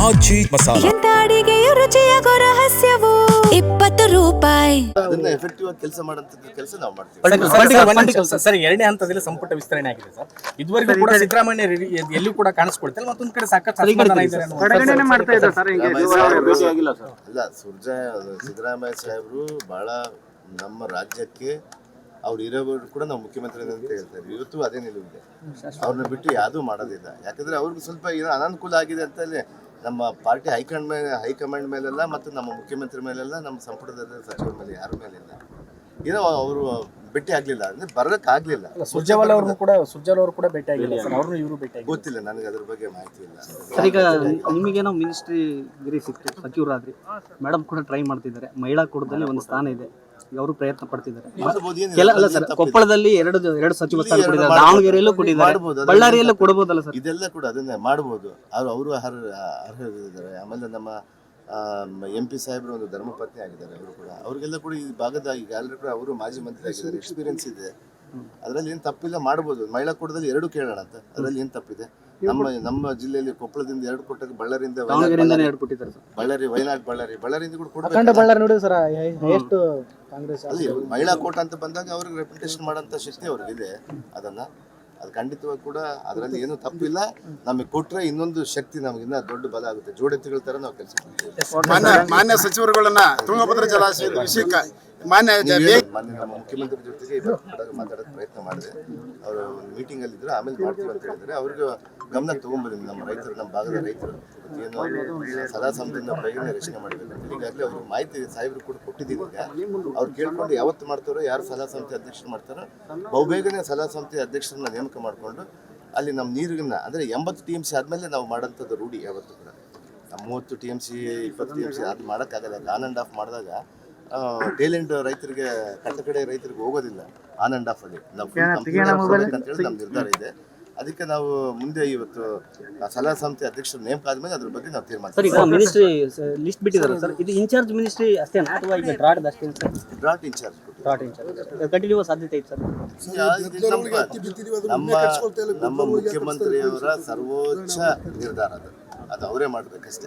ಆಚಿ ಮಸಾಲ. ಎಂತ ಅಡಿಗೆಯ ರುಚಿಯಾಗೋ ರಹಸ್ಯವು 20 ರೂಪಾಯಿ. ಅದನ್ನ ಎಫೆಕ್ಟಿವ್ ಆಗಿ ಕೆಲಸ ಮಾಡಂತದ್ದು ಕೆಲಸ ನಾವು ಮಾಡ್ತೀವಿ. ಸರ್, ಎರಡನೇ ಹಂತದಲ್ಲಿ ಸಂಪುಟ ವಿಸ್ತರಣೆ ಆಗಿದೆ ಸರ್. ಇದುವರೆಗೂ ಕೂಡ ಸಿದ್ದರಾಮಯ್ಯ ಎಲ್ಲೂ ಕೂಡ ಕಾಣಿಸ್ಕೊಳ್ತಾರೆ. ಮತ್ತೊಂದು ಕಡೆ ಸಾಕಷ್ಟು ಅಸಮಾಧಾನ ಇದೆ. ಅಲ್ಲ, ಸಿದ್ದರಾಮಯ್ಯ ಸಾಹೇಬರು ಬಹಳ ನಮ್ಮ ರಾಜ್ಯಕ್ಕೆ ಅವ್ರು ಇರೋರು ಕೂಡ ನಾವು ಮುಖ್ಯಮಂತ್ರಿ ಅಂತ ಹೇಳ್ತಾರೆ. ಇವತ್ತು ಅದೇ ನಿಲುವಿದೆ. ಅವ್ರನ್ನ ಬಿಟ್ಟು ಯಾವುದೂ ಮಾಡೋದಿಲ್ಲ. ಯಾಕಂದ್ರೆ ಅವ್ರಿಗೆ ಸ್ವಲ್ಪ ಏನೋ ಅನಾನುಕೂಲ ಆಗಿದೆ ಅಂತಲೇ ನಮ್ಮ ಪಾರ್ಟಿ ಹೈಕಮಾಂಡ್ ಮೇಲೆಲ್ಲ ಮತ್ತು ನಮ್ಮ ಮುಖ್ಯಮಂತ್ರಿ ಮೇಲೆಲ್ಲ ನಮ್ಮ ಸಂಪುಟದ ಸಚಿವರ ಮೇಲೆ ಯಾರ ಮೇಲಿಲ್ಲ. ಏನೋ ಅವರು ಭೇಟಿ ಆಗ್ಲಿಲ್ಲ ಅಂದ್ರೆ ಬರೋಕ್ಕಾಗ್ಲಿಲ್ಲ. ಸುರ್ಜೇವಾಲ ಅವರು ಕೂಡ ಭೇಟಿ ಆಗಿಲ್ಲ ಸರ್. ಅವ್ರನ್ನು ಇವರು ಭೇಟಿ ಆಗಿಲ್ಲ. ಗೊತ್ತಿಲ್ಲ ನನಗೆ ಅದ್ರ ಬಗ್ಗೆ ಮಾಹಿತಿ ಇಲ್ಲ. ಸರ್, ಈಗ ನಿಮಗೇನೋ ಮಿನಿಸ್ಟ್ರಿ ಗಿರಿ ಸಿಕ್ತು, ಸಚಿವರಾದ್ರಿ. ಮೇಡಮ್ ಕೂಡ ಟ್ರೈ ಮಾಡ್ತಿದ್ದಾರೆ. ಮಹಿಳಾ ಕೂಟದಲ್ಲಿ ಒಂದು ಸ್ಥಾನ ಇದೆ, ಅವರು ಪ್ರಯತ್ನ ಪಡ್ತಿದ್ದಾರೆ. ಅಲ್ಲ ಸರ್, ಕೊಪ್ಪಳದಲ್ಲಿ ಎರಡು ಸಚಿವ ಸ್ಥಾನ ಕೊಟ್ಟಿದ್ದಾರೆ, ದಾವಣಗೆರೆಯಲ್ಲೂ ಕೊಟ್ಟಿದ್ದಾರೆ, ಬಳ್ಳಾರಿಯಲ್ಲೂ ಕೊಡಬಹುದಲ್ಲ ಸರ್? ಇದೆಲ್ಲ ಕೂಡ ಅದನ್ನೇ ಮಾಡ್ಬೋದು. ಅವರು ಅರ್ಹರಿದ್ದಾರೆ. ಆಮೇಲೆ ನಮ್ಮ MP ಸಾಹೇಬರು ಒಂದು ಧರ್ಮಪತ್ನಿ ಆಗಿದ್ದಾರೆ. ಅವರು ಕೂಡ ಅವ್ರಿಗೆಲ್ಲ ಕೂಡ ಈ ಭಾಗದ ಈಗ ಆಲ್ರೆಡಿ ಕೂಡ ಅವರು ಮಾಜಿ ಮಂತ್ರಿ ಆಗಿದ್ದಾರೆ. ಎಕ್ಸ್ಪೀರಿಯನ್ಸ್ ಇದೆ. ಅದರಲ್ಲಿ ಏನು ತಪ್ಪಿಲ್ಲ, ಮಾಡ್ಬೋದು. ಮಹಿಳಾ ಕೂಟದಲ್ಲಿ 2 ಕೇಳೋಣ ಅಂತ, ಅದರಲ್ಲಿ ಏನು ತಪ್ಪಿದೆ? ನಮ್ಮ ಜಿಲ್ಲೆಯಲ್ಲಿ ಕೊಪ್ಪಳದಿಂದ 2 ಕೊಟ್ಟಾಗ ಬಳ್ಳಾರಿಯಿಂದ ಬಳ್ಳಾರಿಯಿಂದ ಕೂಡ ಕೊಡಬೇಕು. ಮಹಿಳಾ ಕೋಟ ಅಂತ ಬಂದಾಗ ಅವ್ರಿಗೆ ರೆಪ್ಯುಟೇಷನ್ ಮಾಡೋಂಥ ಶಕ್ತಿ ಅವ್ರಿಗಿದೆ. ಅದು ಖಂಡಿತವಾಗಿ ಕೂಡ ಅದರಲ್ಲಿ ಏನೂ ತಪ್ಪಿಲ್ಲ. ನಮಗೆ ಕೊಟ್ಟರೆ ಇನ್ನೊಂದು ಶಕ್ತಿ ನಮಗಿನ್ನ ದೊಡ್ಡ ಬಲ ಆಗುತ್ತೆ. ಜೋಡೆತ್ತುಗಳ ಥರ ನಾವು ಕೆಲಸ ಮಾಡ್ತೀವಿ. ಮಾನ್ಯ ಸಚಿವರುಗಳನ್ನ ತುಂಗಭದ್ರಾ ಜಲಾಶಯದ ವಿಷಯಕ್ಕೆ ಮಾನ್ಯ ನಮ್ಮ ಮುಖ್ಯಮಂತ್ರಿ ಜೊತೆಗೆ ಮಾತಾಡೋಕೆ ಪ್ರಯತ್ನ ಮಾಡಿದೆ. ಅವರು ಮೀಟಿಂಗ್ ಅಲ್ಲಿ ಇದ್ರು, ಆಮೇಲೆ ಮಾಡ್ತೀವಿ ಅಂತ ಹೇಳಿದ್ರೆ ಅವ್ರಿಗೆ ಗಮನಕ್ಕೆ ತಗೊಂಡ್ಬಂದಿದ್ದೀನಿ. ನಮ್ಮ ರೈತರು, ನಮ್ಮ ಭಾಗದ ರೈತರು ಏನು ಸದಾ ಸಮಯದಿಂದ ಬಗೆನೇ ರಚನೆ ಮಾಡಬೇಕಂತ ಈಗಾಗಲೇ ಅವ್ರಿಗೆ ಮಾಹಿತಿ ಸಾಹೇಬರು ಕೂಡ ಕೊಟ್ಟಿದ್ದೀನಿ. ಈಗ ಅವ್ರು ಕೇಳ್ಕೊಂಡು ಯಾವತ್ತು ಮಾಡ್ತಾರೋ, ಯಾರು ಸಲಹಾ ಸಮಿತಿ ಅಧ್ಯಕ್ಷರು ಮಾಡ್ತಾರೋ ಬಹುಬೇಗನೆ ಸಲಹಾ ಸಮಿತಿ ಅಧ್ಯಕ್ಷರನ್ನ ನೇಮಕ ಮಾಡಿಕೊಂಡು ಅಲ್ಲಿ ನಮ್ಮ ನೀರಿನ ಅಂದರೆ 80 TMC ಆದಮೇಲೆ ನಾವು ಮಾಡೋಂಥದ್ದು ರೂಢಿ. ಯಾವತ್ತು ಕೂಡ 30 TMC 20 TMC ಅದು ಮಾಡೋಕ್ಕಾಗಲ್ಲ. ಆನ್ ಆ್ಯಂಡ್ ಆಫ್ ಮಾಡಿದಾಗ ಟೇಲೆಂಟ್ ರೈತರಿಗೆ, ಕಟ್ಟಕಡೆ ರೈತರಿಗೆ ಹೋಗೋದಿಲ್ಲ. ಆನ್ ಆ್ಯಂಡ್ ಆಫ್ ಅಲ್ಲಿ ನಾವು ಅಂತೇಳಿ ನಮ್ಮ ನಿರ್ಧಾರ ಇದೆ. ಅದಕ್ಕೆ ನಾವು ಮುಂದೆ ಇವತ್ತು ಸಲಹಾ ಸಮಿತಿ ಅಧ್ಯಕ್ಷರು ನೇಮಕ ಆದ್ಮೇಲೆ ಅದ್ರ ಬಗ್ಗೆ ನಾವು ತೀರ್ಮಾನ. ಸರ್, ಈಗ ಮಿನಿಸ್ಟ್ರಿ ಲಿಸ್ಟ್ ಬಿಟ್ಟಿದ್ದಾರೆ ಸರ್, ಇದು ಇನ್ಚಾರ್ಜ್ ಮಿನಿಸ್ಟ್ರಿ ಅಷ್ಟೇನಾ ಅಥವಾ ಈಗ ಡ್ರಾಟ್ ಅಷ್ಟೇ ಸರ್? ಡ್ರಾಟ್ ಇನ್ಚಾರ್ಜ್ ಕಂಟಿನ್ಯೂ ಸಾಧ್ಯತೆ ಐತೆ ಸರ್. ನಮ್ಮ ಮುಖ್ಯಮಂತ್ರಿಯವರ ಸರ್ವೋಚ್ಚ ನಿರ್ಧಾರ ಅದು ಅವರೇ ಮಾಡಬೇಕಷ್ಟೇ.